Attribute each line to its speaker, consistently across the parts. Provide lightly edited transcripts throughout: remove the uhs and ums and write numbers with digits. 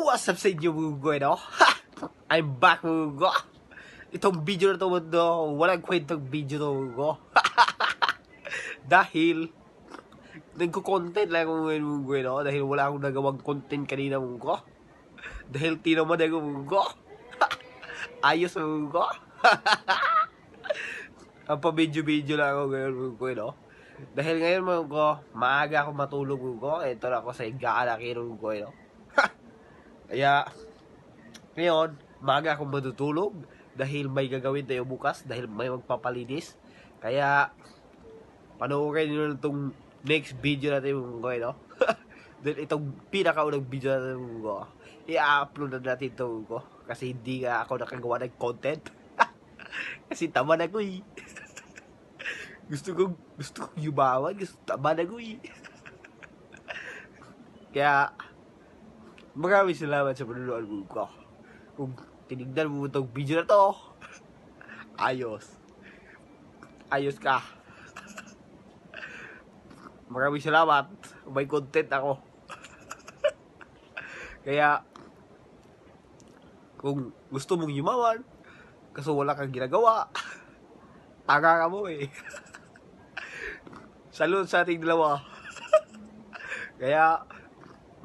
Speaker 1: What's up sa inyo mga guy, no? Ha! I'm back mga guy. Itong video na to mundo, walang kwentang video to mga guy. Dahil nagko-content lang ako ngayon mga guy, no? Dahil wala akong nagawang content kanina mga guy. Dahil tinaman ako mga guy. Ayos mga guy. Ang pa-video-video lang ako ngayon mga guy, no? Dahil ngayon mga guy, maaga ako matulog mga guy. Ito na ako sa higaan mga guy, no? Kaya, ngayon, maaga akong matutulog dahil may gagawin tayo bukas, dahil may magpapalinis. Kaya, panoorin nyo na itong next video natin mga guy, no? Dahil itong pinakaunang video natin mga guy, i-upload na natin ito mga guy, kasi hindi nga ako nakagawa ng content. Kasi tamad ako eh. gusto kong yumawan, tamad ako eh. Kaya, maraming salamat sa panonood mo ko. Kung tinignan mo itong video na to, ayos ka. Maraming salamat. May content ako. Kaya, kung gusto mong yumaman, kaso wala kang ginagawa, tanga ka mo eh. Salud sa ating dalawa. Kaya,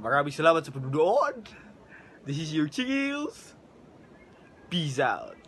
Speaker 1: maraming salamat sa panonood. This is your Chills. Peace out.